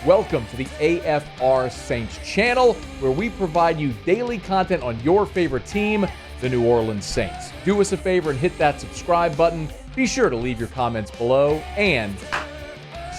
Welcome to the AFR Saints channel, where we provide you daily content on your favorite team, the New Orleans Saints. Do us a favor and hit that subscribe button. Be sure to leave your comments below and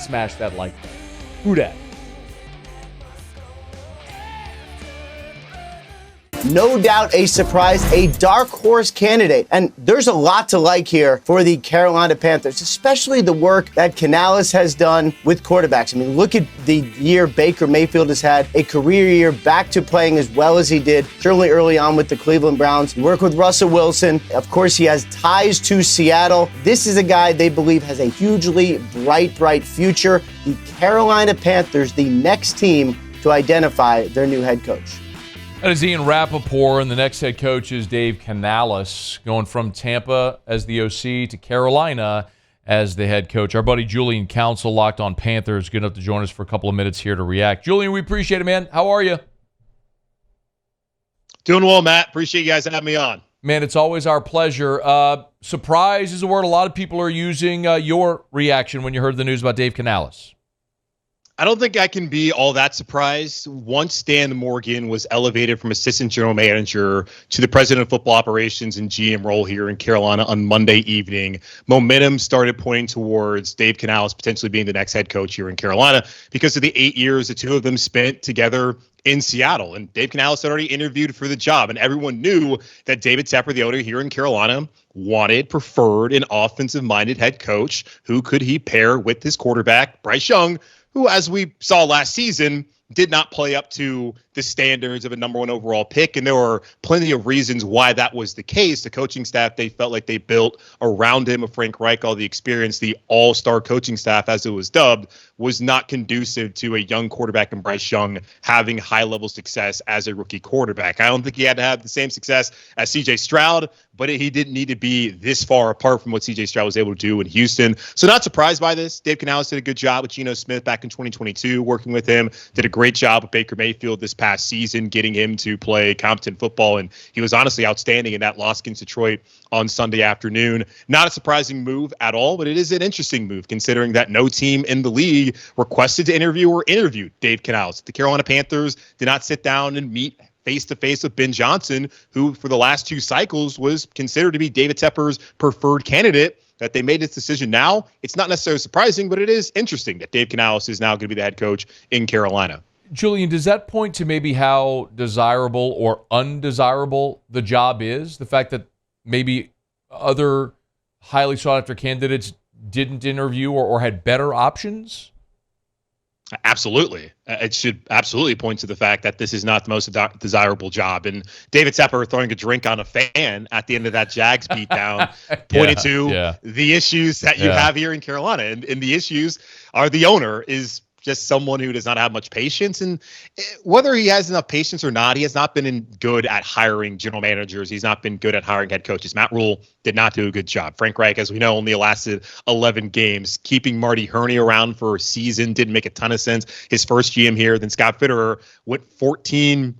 smash that like button. Who dat? No doubt a surprise, a dark horse candidate. And there's a lot to like here for the Carolina Panthers, especially the work that Canales has done with quarterbacks. I mean, look at the year Baker Mayfield has had, a career year, back to playing as well as he did, certainly early on with the Cleveland Browns. He worked with Russell Wilson. Of course, he has ties to Seattle. This is a guy they believe has a hugely bright future. The Carolina Panthers, the next team to identify their new head coach. That is Ian Rappaport, and the next head coach is Dave Canales, going from Tampa as the OC to Carolina as the head coach. Our buddy Julian Council, Locked on Panthers, good enough to join us for a couple of minutes here to react. Julian, we appreciate it, man. How are you? Doing well, Matt. Appreciate you guys having me on. Man, it's always our pleasure. Surprise is a word a lot of people are using. Your reaction when you heard the news about Dave Canales? I don't think I can be all that surprised. Once Dan Morgan was elevated from assistant general manager to the president of football operations and GM role here in Carolina on Monday evening, momentum started pointing towards Dave Canales potentially being the next head coach here in Carolina because of the 8 years the two of them spent together in Seattle. And Dave Canales had already interviewed for the job, and everyone knew that David Tepper, the owner here in Carolina, preferred an offensive-minded head coach. Who could he pair with his quarterback, Bryce Young, who, as we saw last season, did not play up to the standards of a number one overall pick. And there were plenty of reasons why that was the case. The coaching staff, they felt like they built around him, of Frank Reich, all the experience, the all-star coaching staff, as it was dubbed, was not conducive to a young quarterback in Bryce Young having high-level success as a rookie quarterback. I don't think he had to have the same success as C.J. Stroud, but he didn't need to be this far apart from what C.J. Stroud was able to do in Houston. So not surprised by this. Dave Canales did a good job with Geno Smith back in 2022, working with him, did a great job with Baker Mayfield this past season, getting him to play competent football, and he was honestly outstanding in that loss against Detroit on Sunday afternoon. Not a surprising move at all, but it is an interesting move considering that no team in the league requested to interview or interviewed Dave Canales. The Carolina Panthers did not sit down and meet face-to-face with Ben Johnson, who for the last two cycles was considered to be David Tepper's preferred candidate. That they made this decision now, it's not necessarily surprising, but it is interesting that Dave Canales is now going to be the head coach in Carolina. Julian, does that point to maybe how desirable or undesirable the job is? The fact that maybe other highly sought-after candidates didn't interview or had better options? Absolutely. It should absolutely point to the fact that this is not the most desirable job. And David Tepper throwing a drink on a fan at the end of that Jags beatdown pointed to the issues that you have here in Carolina. And the issues are the owner is just someone who does not have much patience. And whether he has enough patience or not, he has not been good at hiring general managers. He's not been good at hiring head coaches. Matt Rule did not do a good job. Frank Reich, as we know, only lasted 11 games. Keeping Marty Hurney around for a season didn't make a ton of sense. His first GM here, then Scott Fitterer went 14-37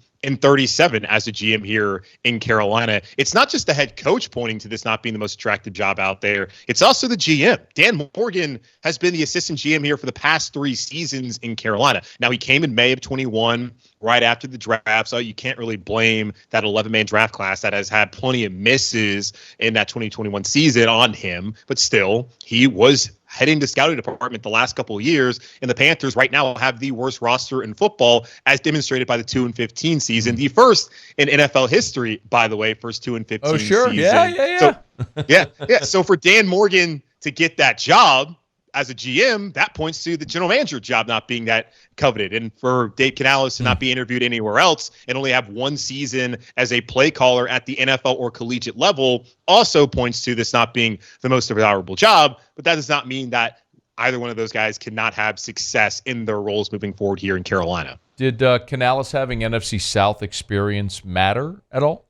as a GM here in Carolina. It's not just the head coach pointing to this not being the most attractive job out there. It's also the GM. Dan Morgan has been the assistant GM here for the past 3 seasons in Carolina. Now, he came in May of 21, right after the draft, so you can't really blame that 11-man draft class that has had plenty of misses in that 2021 season on him. But still, he was heading to scouting department the last couple of years, and the Panthers right now have the worst roster in football, as demonstrated by the 2-15 season, the first in NFL history, by the way, first 2-15 Oh, sure. season. Yeah. So, So for Dan Morgan to get that job as a GM, that points to the general manager job not being that coveted. And for Dave Canales to not be interviewed anywhere else and only have 1 season as a play caller at the NFL or collegiate level also points to this not being the most desirable job. But that does not mean that either one of those guys cannot have success in their roles moving forward here in Carolina. Did Canales having NFC South experience matter at all?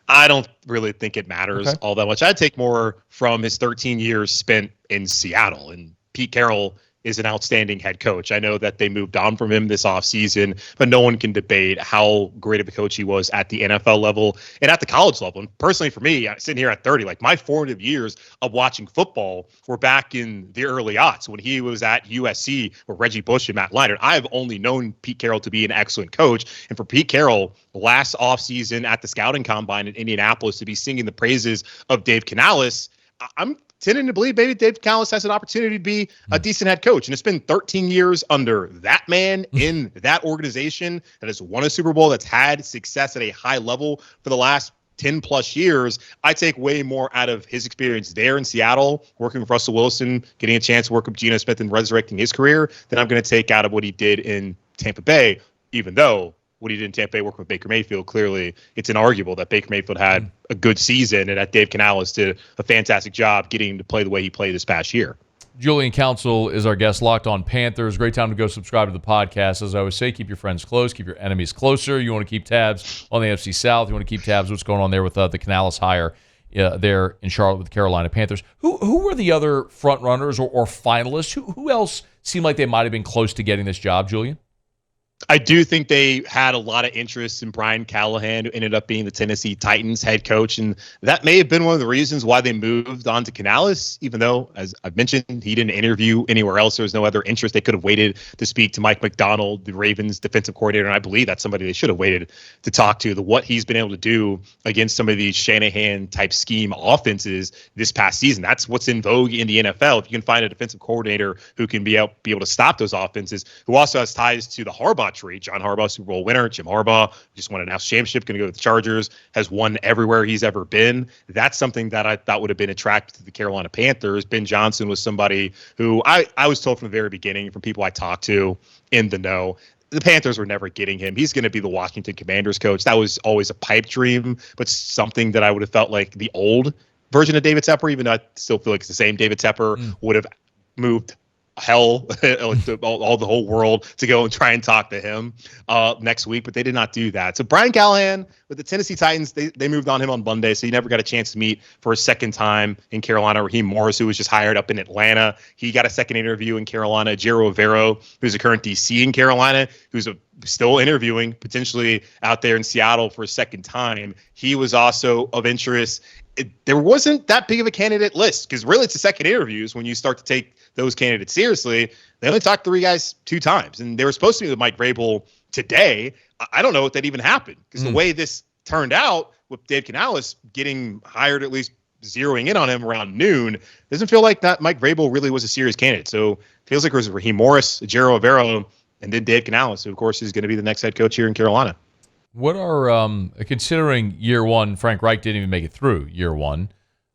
I don't really think it matters all that much. I'd take more from his 13 years spent in Seattle. And Pete Carroll is an outstanding head coach. I know that they moved on from him this offseason, but no one can debate how great of a coach he was at the NFL level and at the college level. And personally, for me, sitting here at 30, like my formative years of watching football were back in the early aughts when he was at USC with Reggie Bush and Matt Leinart. I've only known Pete Carroll to be an excellent coach. And for Pete Carroll, last offseason at the scouting combine in Indianapolis to be singing the praises of Dave Canales, I'm tending to believe maybe Dave Canales has an opportunity to be a decent head coach. And it's been 13 years under that man in that organization that has won a Super Bowl, that's had success at a high level for the last 10 plus years. I take way more out of his experience there in Seattle, working with Russell Wilson, getting a chance to work with Geno Smith and resurrecting his career, than I'm going to take out of what he did in Tampa Bay, even though what he did in Tampa Bay working with Baker Mayfield, clearly it's inarguable that Baker Mayfield had a good season and that Dave Canales did a fantastic job getting him to play the way he played this past year. Julian Council is our guest, Locked On Panthers. Great time to go subscribe to the podcast. As I always say, keep your friends close, keep your enemies closer. You want to keep tabs on the NFC South. You want to keep tabs on what's going on there with the Canales hire there in Charlotte with the Carolina Panthers. Who were the other front runners or finalists? Who else seemed like they might have been close to getting this job, Julian? I do think they had a lot of interest in Brian Callahan, who ended up being the Tennessee Titans head coach. And that may have been one of the reasons why they moved on to Canales, even though, as I've mentioned, he didn't interview anywhere else. There was no other interest. They could have waited to speak to Mike McDonald, the Ravens defensive coordinator. And I believe that's somebody they should have waited to talk to. What he's been able to do against some of these Shanahan type scheme offenses this past season. That's what's in vogue in the NFL. If you can find a defensive coordinator who can be able to stop those offenses, who also has ties to the Harbaugh tree. John Harbaugh, Super Bowl winner. Jim Harbaugh just won a national championship, going to go to the Chargers, has won everywhere he's ever been. That's something that I thought would have been attractive to the Carolina Panthers. Ben Johnson was somebody who I was told from the very beginning from people I talked to in the know, the Panthers were never getting him. He's going to be the Washington Commanders coach. That was always a pipe dream, but something that I would have felt like the old version of David Tepper, even though I still feel like it's the same David Tepper, would have moved hell, all the whole world to go and try and talk to him next week, but they did not do that. So Brian Callahan with the Tennessee Titans, they moved on him on Monday, so he never got a chance to meet for a second time in Carolina. Raheem Morris, who was just hired up in Atlanta, he got a second interview in Carolina. Jero Rivero, who's a current DC in Carolina, who's still interviewing, potentially out there in Seattle for a second time, he was also of interest. There wasn't that big of a candidate list because really it's the second interviews when you start to take those candidates seriously. They only talked to 3 guys 2 times, and they were supposed to be with Mike Vrabel today. I don't know if that even happened because the way this turned out with Dave Canales getting hired, at least zeroing in on him around noon, doesn't feel like that Mike Vrabel really was a serious candidate. So it feels like it was Raheem Morris, Jero Rivero, and then Dave Canales, who of course is going to be the next head coach here in Carolina. What are, considering year one, Frank Reich didn't even make it through year one,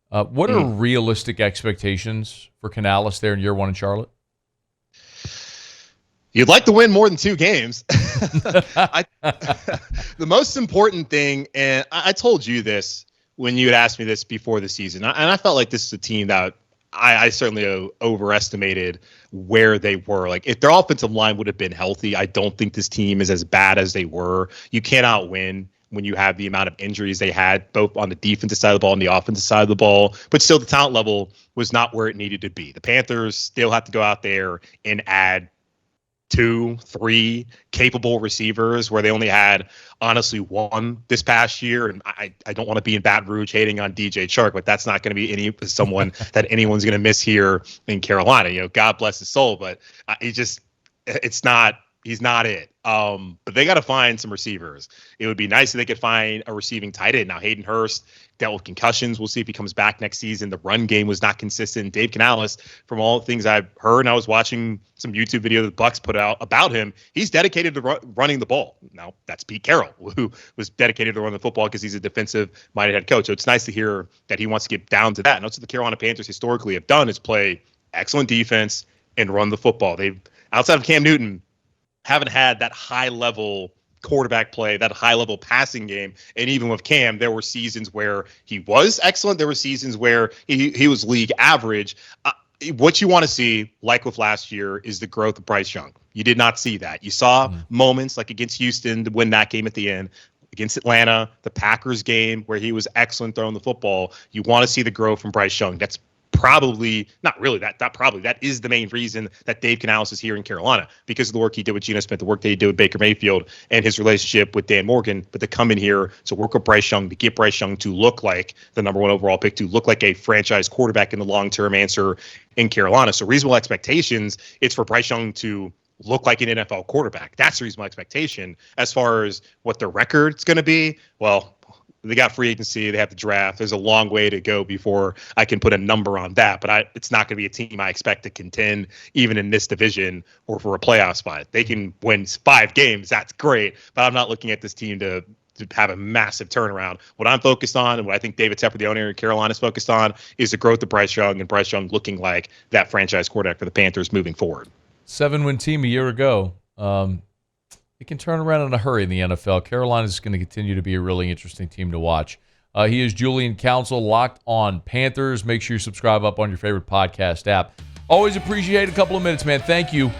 what are realistic expectations for Canales there in year one in Charlotte? You'd like to win more than 2 games. The most important thing, and I told you this when you had asked me this before the season, and I felt like this is a team that I certainly overestimated where they were. Like, if their offensive line would have been healthy, I don't think this team is as bad as they were. You cannot win when you have the amount of injuries they had, both on the defensive side of the ball and the offensive side of the ball. But still, the talent level was not where it needed to be. The Panthers still have to go out there and add 2, 3 capable receivers where they only had, honestly, 1 this past year. And I don't want to be in Baton Rouge hating on DJ Chark, but that's not going to be someone that anyone's going to miss here in Carolina. You know, God bless his soul, but he's not it. But they got to find some receivers. It would be nice if they could find a receiving tight end. Now, Hayden Hurst dealt with concussions. We'll see if he comes back next season. The run game was not consistent. Dave Canales, from all the things I've heard, and I was watching some YouTube video that the Bucs put out about him, he's dedicated to running the ball. Now, that's Pete Carroll, who was dedicated to run the football because he's a defensive-minded head coach. So it's nice to hear that he wants to get down to that. And that's what the Carolina Panthers historically have done, is play excellent defense and run the football. They've, outside of Cam Newton, haven't had that high-level quarterback play, that high-level passing game. And even with Cam, there were seasons where he was excellent. There were seasons where he was league average. What you want to see, like with last year, is the growth of Bryce Young. You did not see that. You saw moments like against Houston to win that game at the end, against Atlanta, the Packers game where he was excellent throwing the football. You want to see the growth from Bryce Young. That's probably not probably that is the main reason that Dave Canales is here in Carolina, because of the work he did with Geno Smith, the work that he did with Baker Mayfield, and his relationship with Dan Morgan. But to come in here to work with Bryce Young, to get Bryce Young to look like the number 1 overall pick, to look like a franchise quarterback in the long-term answer in Carolina. So reasonable expectations, it's for Bryce Young to look like an NFL quarterback. That's the reasonable expectation. As far as what the record's going to be, well, they got free agency, they have the draft. There's a long way to go before I can put a number on that. But it's not going to be a team I expect to contend even in this division or for a playoff spot. They can win 5 games. That's great. But I'm not looking at this team to have a massive turnaround. What I'm focused on, and what I think David Tepper, the owner in Carolina, is focused on, is the growth of Bryce Young, and Bryce Young looking like that franchise quarterback for the Panthers moving forward. 7-win team a year ago. It can turn around in a hurry in the NFL. Carolina is going to continue to be a really interesting team to watch. He is Julian Council, Locked On Panthers. Make sure you subscribe up on your favorite podcast app. Always appreciate a couple of minutes, man. Thank you.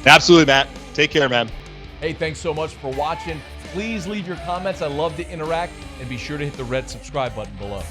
Absolutely, Matt. Take care, man. Hey, thanks so much for watching. Please leave your comments. I love to interact. And be sure to hit the red subscribe button below.